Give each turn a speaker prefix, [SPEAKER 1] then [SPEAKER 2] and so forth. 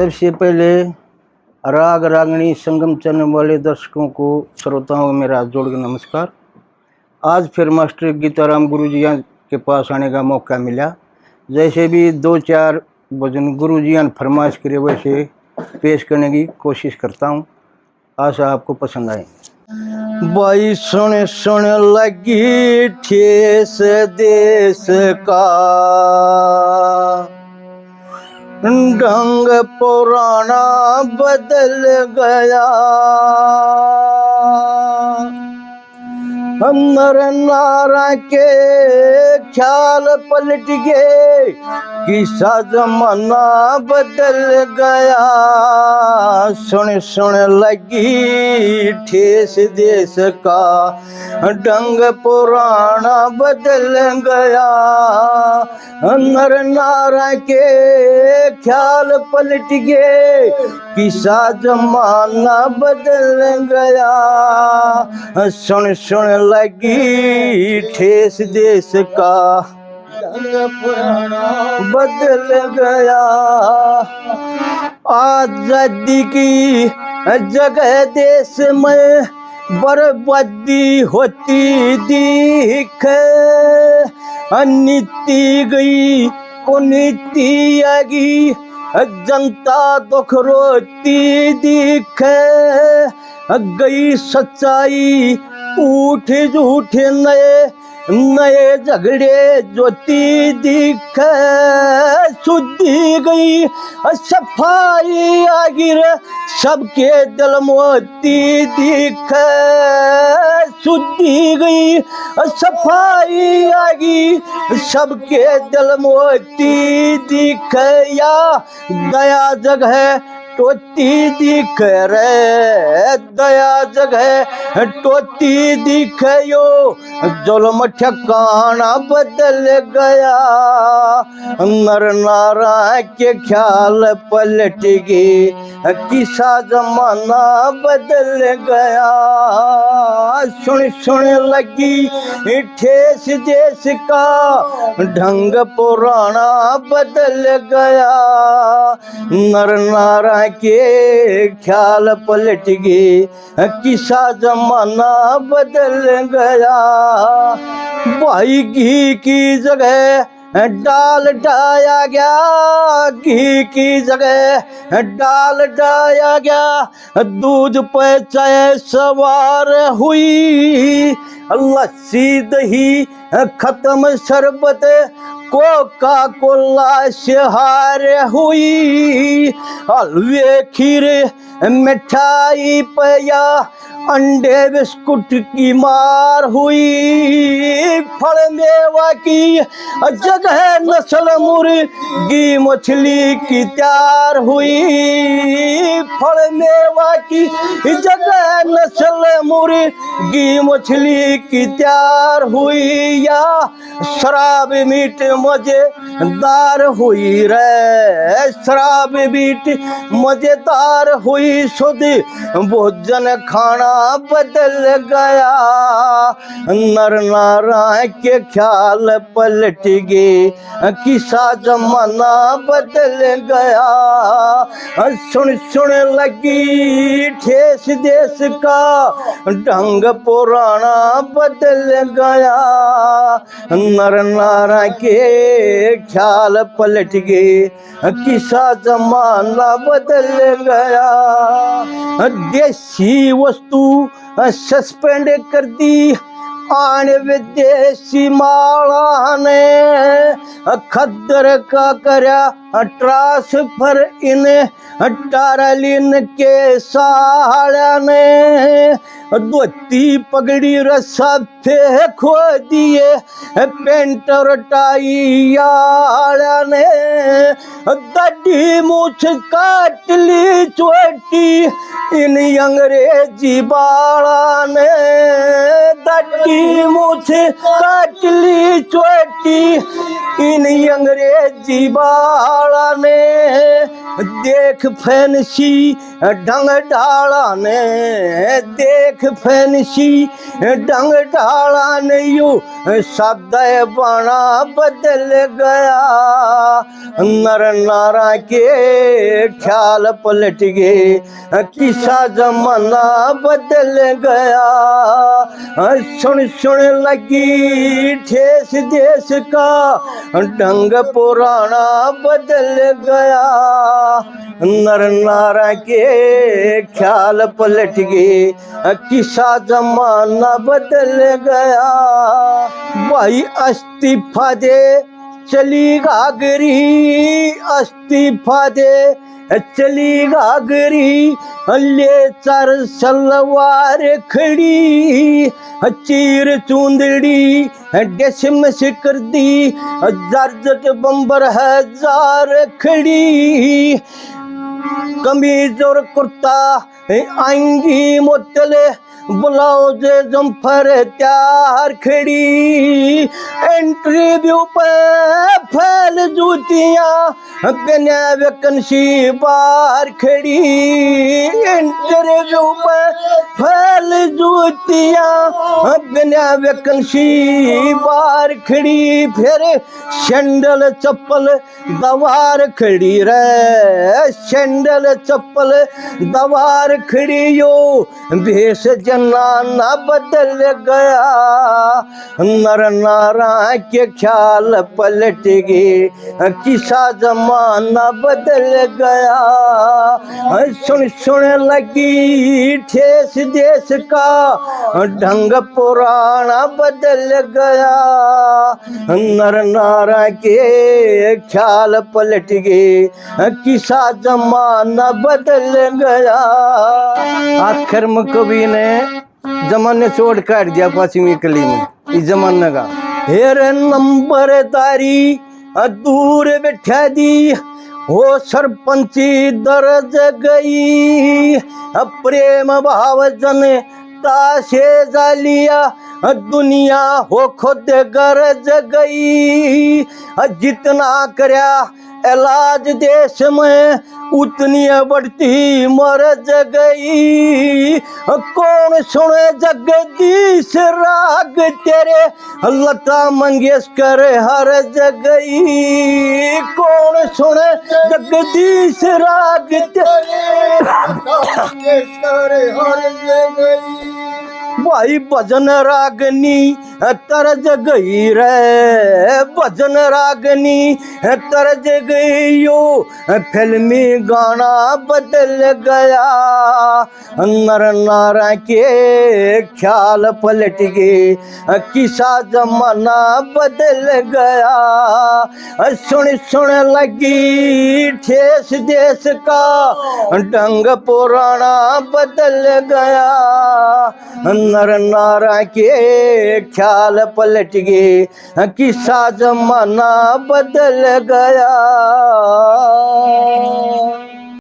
[SPEAKER 1] सबसे पहले राग रागनी संगम चैनल वाले दर्शकों को श्रोताओं को मेरा हाथ जोड़ के नमस्कार। आज फिर मास्टर गीताराम गुरुजियां के पास आने का मौका मिला। जैसे भी 2-4 भजन गुरुजियां ने फरमाइश करे वैसे पेश करने की कोशिश करता हूँ। आशा आपको पसंद आएंगे। भाई सुन सुन लगी ठेस देश का, ढंग पुराना बदल गया। नर नारा के ख्याल पलट गए, किसा जमाना बदल गया। सुन सुन लगी ठेस देश का, ढंग पुराना बदल गया। नर नारा के ख्याल पलट गए, किसा जमाना बदल गया। सुन सुन लगी ठेस देश का, बदल गया। आजादी की जगह देश में बर्बादी होती दिखे, नीति गई को नीति आगी, जनता दुख रोती दिखे। गई सच्चाई उठ झूठ नए नए झगड़े ज्योति दिखे। शुद्धि गई सफाई आगिर, सबके दिल मोती दिखे। शुद्धि गई सफाई आगी, सबके दिल मोती दिखे। या दया जगह टोती दिख रे, दया जगह टोती दिखे। यो जुल्म ठिकाना बदल गया। नर नारा के ख्याल पलट गए, किसा जमाना बदल गया। सुन सुन लगी ठेस देश का, ढंग पुराना बदल गया। नर नारा के ख्याल पलट गए, किसा जमाना बदल गया। भाई घी की जगह डाल डाया गया, घी की जगह डाल डाया गया। दूध पे चाय सवार हुई, लस्सी दही खत्म शरबत कोका कोला शहार हुई। हलवे खीरे मिठाई पया, अंडे बिस्कुट की मार हुई। फल मेवा की जगह नस्ल मुर्गी मछली की तैयार हुई। फल मेवा की जगह नस्ल मुर्गी मछली की तैयार हुई। या शराब मीट मजेदार हुई रे, शराब मीट मजेदार हुई। शुद्ध भोजन खाना बदल गया। नर नारा के ख्याल पलट गए, किसा जमाना बदल गया। सुन सुन लगी ठेस देश का, ढंग पुराना बदल गया। नर नारा के ख्याल पलट गए, किसा जमाना बदल गया। देसी वस्तु सस्पेंड कर दी, आन विदेशी माला ने। खद्दर का करया ट्रांसफर इन टारलिन के साड़ा ने। धोती पगड़ी रसा फेंको दिए, पेंट और टाई आड़ा ने। दाढ़ी मूछ काट ली चोटी इन अंग्रेजी बाड़ा ने। दाढ़ी मूछ काट ली चोटी इन अंग्रेजी बाला ने, देख फैंसी ढंग ढाला ने, देख फैंसी ढंग ढाला ने, यू सदै बाणा बदल गया। नर नारा के ख्याल पलट गए, किसा जमाना बदल गया। सुन सुन लगी ठेस देश का, ढंग पुराना बदल गया। नर नारा के ख्याल पलट गए, किसा जमाना बदल गया। भाई इस्तीफा दे चली घाघरी, इस्तीफा दे चली घाघरी, ले चार सलवार खड़ी, चीर चूंदड़ी डेसम से कर दी, जर्जट बम्बर हजार खड़ी। कमीज और कुर्ता आएंगी मोतले, ब्लाउज जम्फर त्यार खड़ी। इंटरव्यू पे फैल जूतियां बिना वैकेंसी बाहर खड़ी। इंटरव्यू पे फैल जूतियां बिना वैकेंसी बाहर खड़ी। फिर सैंडल चप्पल दवार खड़ी रे, सैंडल चप्पल दवार खड़ी। यो भेष जनाना बदल गया। नर नारा के ख्याल पलट गए, किसा जमाना बदल गया। सुन सुन लगी ठेस देश का, ढंग पुराना बदल गया। नर नारा के ख्याल पलट गए, किसा जमाना बदल गया। आखिर में कवि ने जमाने छोड़ काट दिया पश्चिमी कली में, इस जमाने का। हेरे नंबरदारी दूर बैठा दी, हो सरपंची दर्ज गई। प्रेम भाव जन ताशे जालिया, दुनिया हो खुद गरज गई। जितना करया इलाज देश में, उतनी बढ़ती मरज गई। कौन सुने जगदीश राग तेरे, लता मंगेशकर हर जगई। कौन सुने जगदीश राग तेरे, लता मंगेशकर हर जगई। भाई भजन रागनी तरज गई रे, भजन रागनी तरज गई। यो फिल्मी गाना बदल गया। नर नारा के ख्याल पलट गए, किसा जमाना बदल गया। सुन सुन लगी ठेस देश का, ढंग पुराना बदल गया। नर नारा के ख्याल पलट गए, किसा जमाना बदल गया।